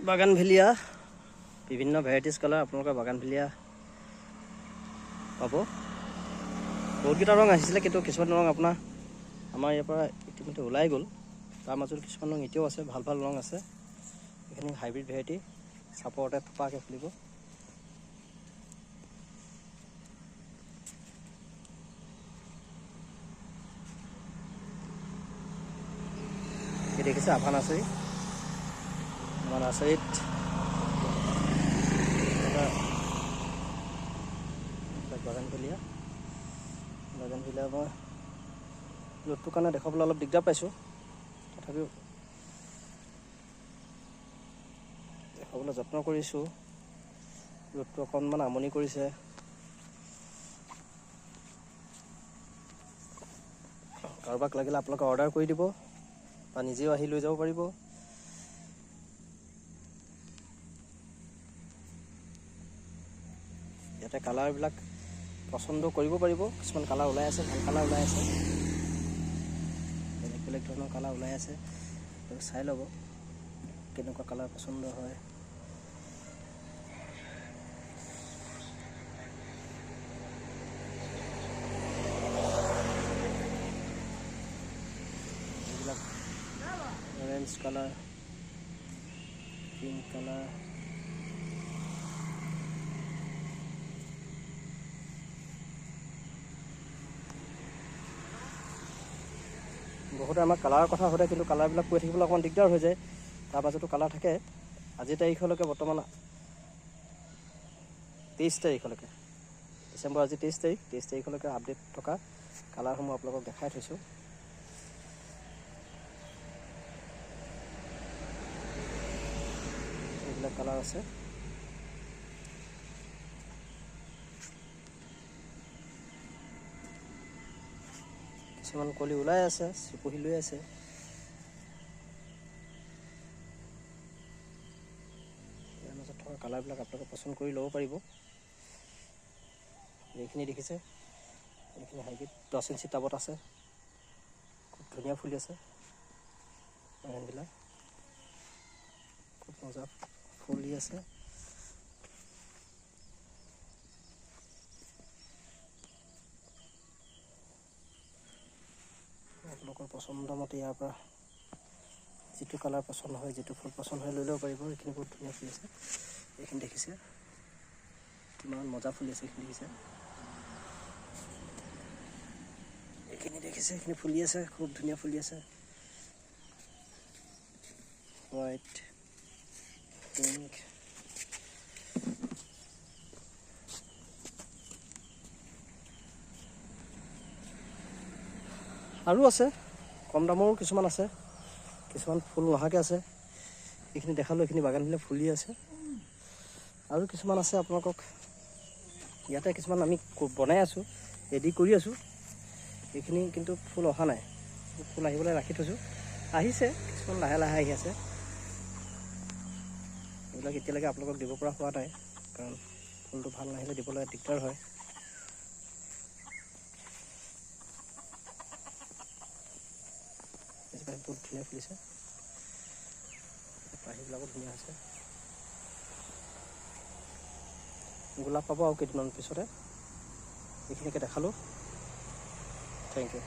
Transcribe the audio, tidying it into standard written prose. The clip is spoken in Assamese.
বাগানভেলিয়া বিভিন্ন ভেৰাইটিজ কালাৰ আপোনালোকৰ বাগানভেলিয়া পাব। বহুতকেইটা ৰং আহিছিলে, কিন্তু কিছুমান ৰং আপোনাৰ আমাৰ ইয়াৰ পৰা ইতিমধ্যে ওলাই গ'ল। তাৰ মাজত কিছুমান ৰং এতিয়াও আছে, ভাল ভাল ৰং আছে। এইখিনি হাইব্ৰিড ভেৰাইটি চাপৰতে থপাকৈ ফুলিব। এই দেখিছে আভা নাৰ্চাৰী। আমাৰ নাৰ্চাৰীত বাগানভেলিয়া মই ৰ'দটোৰ কাৰণে দেখাবলৈ অলপ দিগদাৰ পাইছোঁ, তথাপিও দেখাবলৈ যত্ন কৰিছোঁ। ৰ'দটো অকণমান আমনি কৰিছে। কাৰোবাক লাগিলে আপোনালোকে অৰ্ডাৰ কৰি দিব বা নিজেও আহি লৈ যাব পাৰিব। ইয়াতে কালাৰবিলাক পচন্দ কৰিব পাৰিব। কিছুমান কালাৰ ওলাই আছে, ভাল কালাৰ ওলাই আছে, বেলেগ বেলেগ ধৰণৰ কালাৰ ওলাই আছে। চাই ল'ব কেনেকুৱা কালাৰ পচন্দ হয়। এইবিলাক অৰেঞ্জ কালাৰ, পিংক কালাৰ, বহুতে আমাক কালাৰৰ কথা সোধে, কিন্তু কালাৰবিলাক কৈ থাকিবলৈ অকণমান দিগদাৰ হৈ যায়। তাৰ মাজতো কালাৰ থাকে। আজিৰ তাৰিখলৈকে বৰ্তমান 23 তাৰিখলৈকে, ডিচেম্বৰ আজি 23 তাৰিখলৈকে আপডেট থকা কালাৰসমূহ আপোনালোকক দেখাই থৈছোঁ। এইবিলাক কালাৰ আছে। কিছুমান কলি ওলাই আছে, চিপুহি লৈ আছে। ইয়াৰ মাজত থকা কালাৰবিলাক আপোনালোকে পচন্দ কৰি ল'ব পাৰিব। এইখিনি দেখিছে, এইখিনি হাইব্ৰিড 10 ইঞ্চি টাবত আছে। খুব ধুনীয়া ফুলি আছে। বাগানবিলাক খুব মজা ফুলি আছে। আপোনালোকৰ পচন্দ মতে ইয়াৰ পৰা যিটো কালাৰ পচন্দ হয়, যিটো ফুল পচন্দ হয় লৈ ল'ব পাৰিব। এইখিনি বহুত ধুনীয়া ফুলি আছে। এইখিনি দেখিছে কিমান মজা ফুলি আছে, এইখিনি দেখিছে। এইখিনি দেখিছে, এইখিনি ফুলি আছে, খুব ধুনীয়া ফুলি আছে। হোৱাইট, পিংক, আৰু আছে কম দামৰো কিছুমান আছে, কিছুমান ফুল নহাকৈ আছে। এইখিনি দেখালোঁ, এইখিনি বাগানবিলাক ফুলি আছে। আৰু কিছুমান আছে আপোনালোকক ইয়াতে কিছুমান আমি বনাই আছোঁ, ৰেডি কৰি আছোঁ। এইখিনি কিন্তু ফুল অহা নাই, ফুল আহিবলৈ ৰাখি থৈছোঁ। আহিছে কিছুমান, লাহে লাহে আহি আছে। এইবিলাক এতিয়ালৈকে আপোনালোকক দিব পৰা হোৱা নাই, কাৰণ ফুলটো ভাল নাহিলে দিবলৈ দিগদাৰ হয়। বহুত ধুনীয়া ফুলিছে, পাহিবিলাকো ধুনীয়া আছে। গোলাপ পাব আৰু কেইদিনমান পিছতে। এইখিনিকে দেখালোঁ। Thank U.